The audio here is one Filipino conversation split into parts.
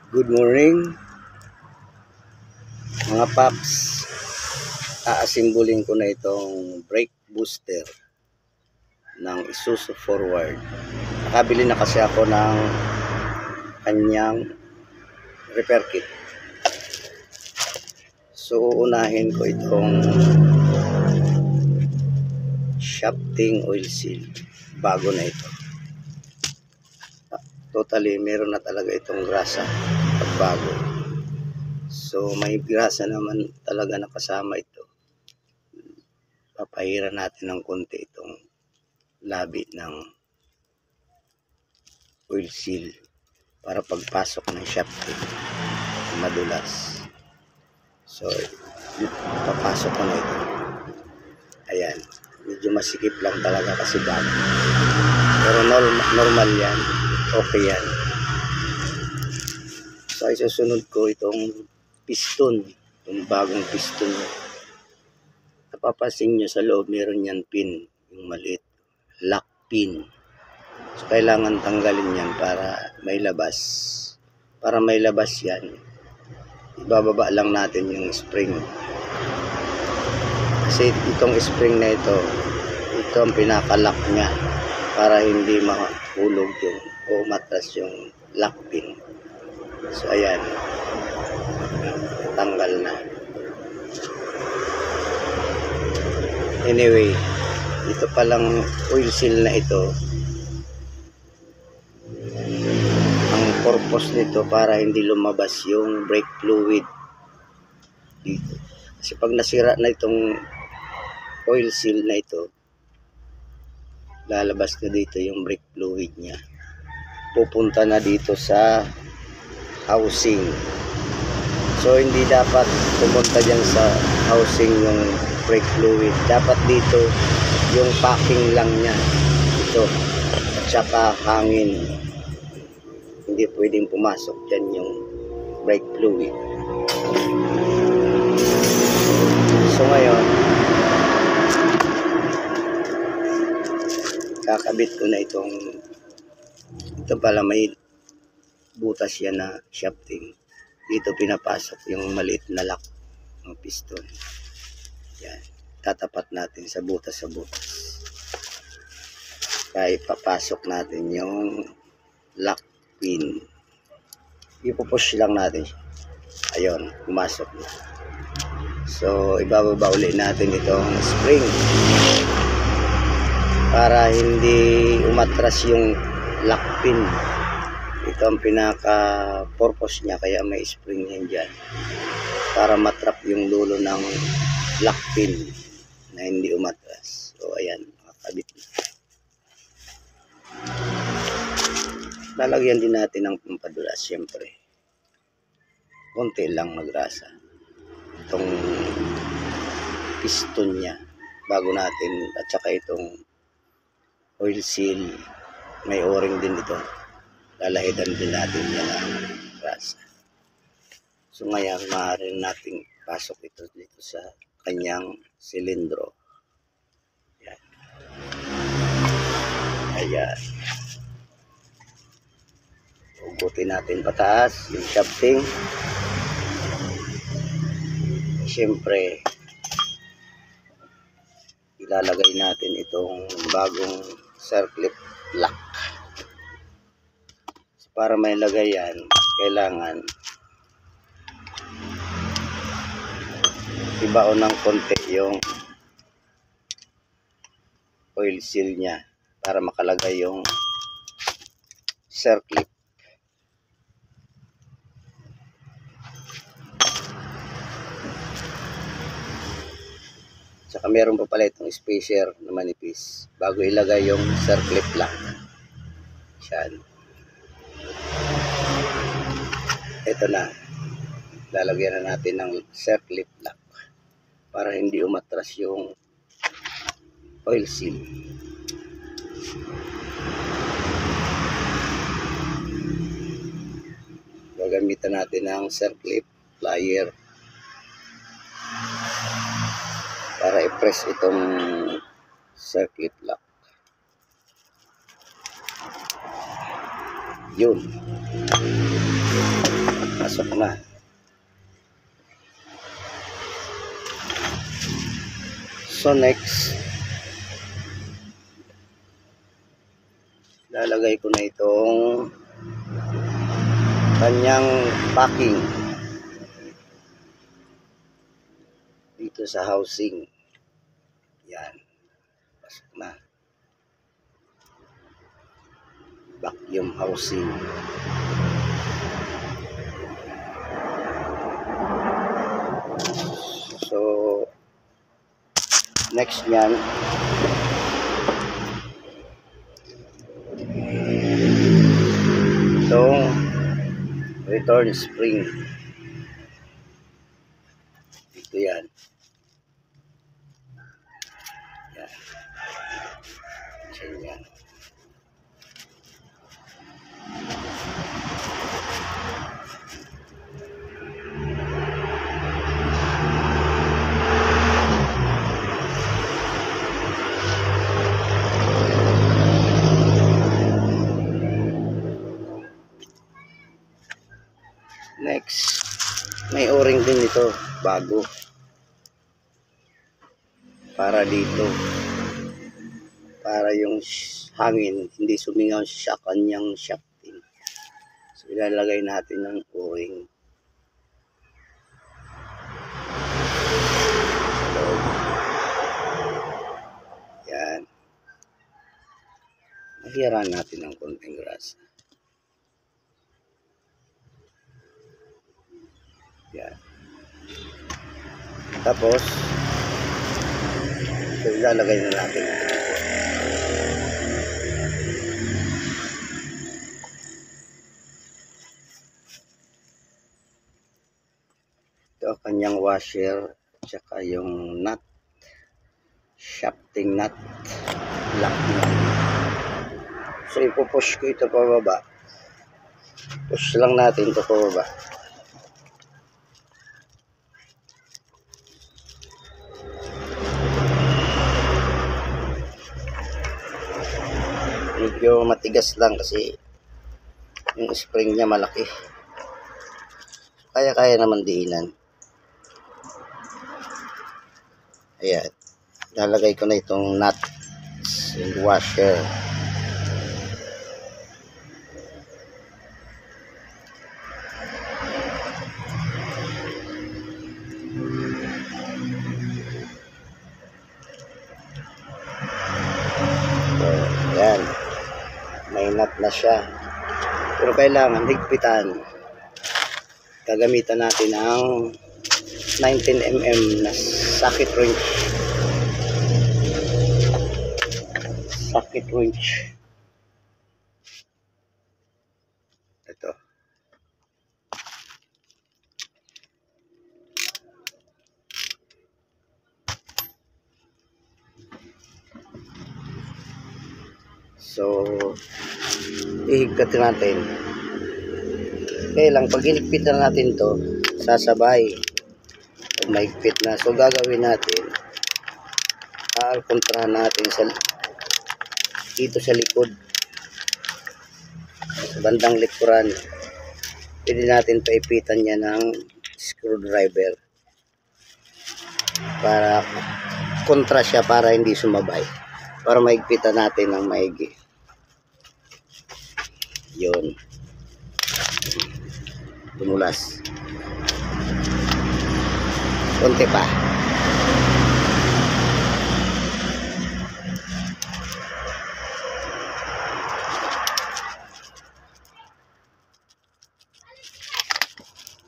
Good morning mga paps. Aasimbolin ko na itong brake booster ng Isuzu Forward. Nakabili na kasi ako ng kanyang repair kit. So uunahin ko itong shafting oil seal. Bago na ito. Totally meron na talaga itong grasa pag bago. So may grasa naman talaga nakasama ito. Papahiran natin ng konti itong labi ng oil seal para pagpasok ng shafting madulas. So papasok ko na ito. Ayan, medyo masikip lang talaga kasi bago, pero normal yan, okay yan. So isusunod ko itong piston, itong bagong piston. Napapansin nyo sa loob meron yan pin, yung maliit, lock pin. So kailangan tanggalin yan para may labas. Para may labas yan, ibababa lang natin yung spring. Kasi itong spring na ito ang pinaka-lock nya para hindi mahulog yung o matras yung lock pin. So ayan, tanggal na. Anyway, ito palang oil seal na ito, ang purpose nito para hindi lumabas yung brake fluid dito. Kasi pag nasira na itong oil seal na ito, lalabas na dito yung brake fluid nya. Pupunta na dito sa housing. So hindi dapat pumunta dyan sa housing yung brake fluid. Dapat dito yung packing lang nya, ito, at saka hangin. Hindi pwedeng pumasok dyan yung brake fluid. So ngayon, kakabit ko na ito pala may butas yan na shafting. Dito pinapasok yung maliit na lock ng piston. Yan, tatapat natin sa butas. Kaya ipapasok natin yung lock pin. Ipupush lang natin. Ayun, pumasok na. So ibababa ulit natin itong spring para hindi umatras yung lock pin. Ito ang pinaka purpose niya, kaya may spring yan dyan para matrap yung dulo ng lock pin na hindi umatras. So ayan, makakabit na. Lalagyan din natin ng pampadulas, syempre konti lang magrasa itong piston nya bago natin, at saka itong oil seal, may o-ring din ito, lalahidan din natin yan ang rasa. So ngayon maaari natin pasok ito dito sa kanyang silindro. Yan. Ayan, ugutin natin pataas yung shafting. Siyempre ilalagay natin itong bagong circlip lock. So, para may lagay yan, kailangan ibaon ng konti yung oil seal nya para makalagay yung circlip. Saka meron pa pala itong spacer na manipis bago ilagay yung circlip lock. Yan. Ito na, lalagyan na natin ng circlip lock para hindi umatras yung oil seal. Gagamitan natin ng circlip plier para i-press itong circlip lock. Yun. pasok na. So next, lalagay ko na itong kanyang packing dito sa housing. Yan, pasok na. Vacuum housing. So next nyan, itong return spring. Dito yan. Yan. Yan. Next, may o-ring din ito, bago. Para dito. Para yung hangin hindi sumingaw sa kanyang shafting. So ilalagay natin ng o-ring. So, yan. Mahiran natin ng konting grasa. Yan. Tapos so ilalagay na natin ito kanyang washer at saka yung nut, shafting nut, lock nut. So ipupush ko ito pababa, push lang natin ito pababa. Medyo matigas lang kasi yung spring niya malaki. Kaya naman diinan. Ayan. Lalagay ko na itong nut and washer. So, ayan. May nut na siya. Pero kailangan higpitan. Gagamitan natin ang 19mm na socket wrench. Socket wrench. Ito. So, ihigpitan natin. Kaya lang, pag hinigpitan natin to, sasabay. Pag mahigpit na. So, gagawin natin, aalkontrahan natin dito sa likod. Sa bandang likuran. Pwede natin paipitan niya ng screwdriver. Para kontra siya, para hindi sumabay. Para mahigpitan natin ng maigi. Yun. Tumulas. Konti pa.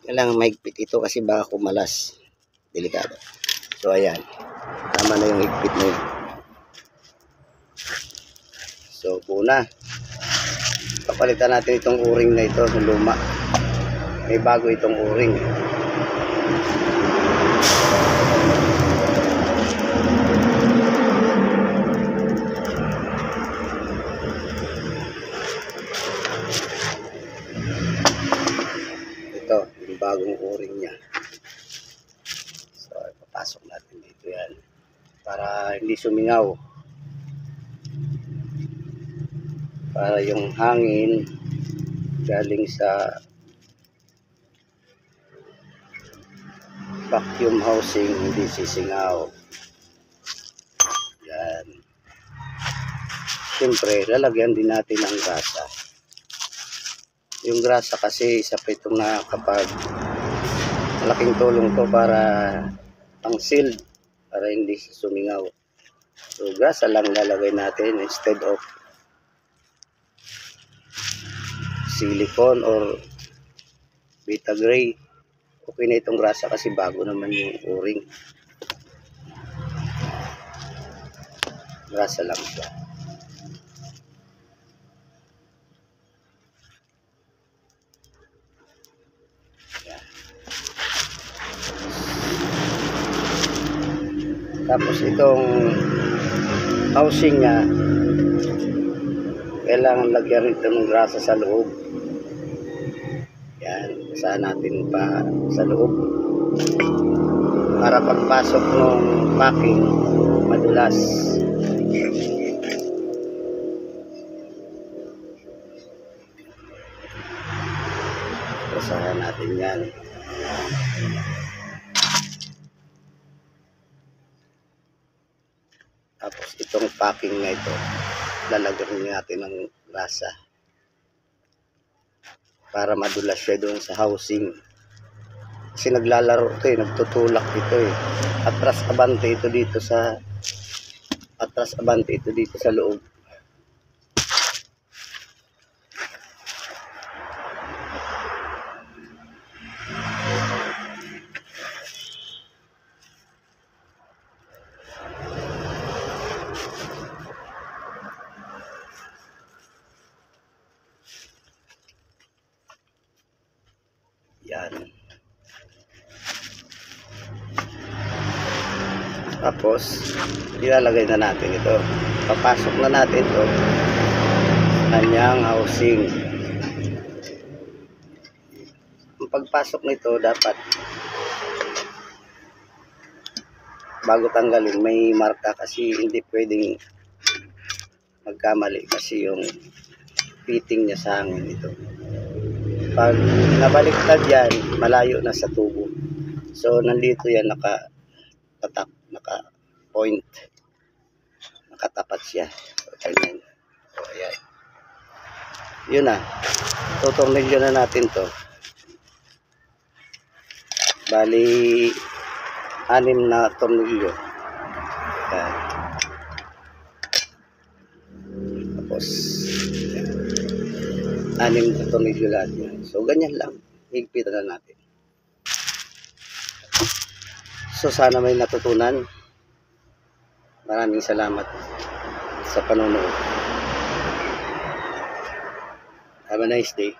Kailangan mahigpit ito kasi baka kumalas. Delikado. So ayan. Tama na yung higpit na yun. So una, papalitan natin itong o-ring na ito, yung luma. May bago itong o-ring. Ito, yung bagong o-ring niya. So, ipapasok natin dito yan. Para hindi sumingaw. Para yung hangin galing sa vacuum housing, hindi sisingaw. Yan. Siyempre, lalagyan din natin ng grasa. Yung grasa kasi isa pa itong na kapag malaking tulong to para pang sealed, para hindi sumingaw. So, grasa lang lalagay natin instead of silicone or beta gray. Okay na itong grasa kasi bago naman yung o-ring. Grasa lang siya. Yan. Tapos itong housing niya, kailangan lagyan rin ito ng grasa sa loob. Yan, saan natin pa sa loob para pagpasok ng packing madulas. Basahan natin yan. Tapos itong packing na ito, lalagyan natin ng grasa para madulas siya doon sa housing. Kasi naglalaro ito nagtutulak ito Atras abante ito dito sa loob. Yan. Tapos ilalagay na natin ito. Papasok na natin ito kanyang housing. Ang pagpasok nito dapat bago tanggalin may marka kasi hindi pwedeng magkamali kasi yung fitting niya sa hangin ito. Pag nabaliktad yan, malayo na sa tubo. So nandito yan naka-tatak, naka-point, nakatapat siya. So, ganyan. So, ayan. Yun na. Tutornilyo na natin to. Bali 6 na tornilyo. Ayan. Tapos 6 na tornilyo lahat yan. So ganyan lang. Higpitan na natin. So sana may natutunan. Maraming salamat sa panonood. Have a nice day.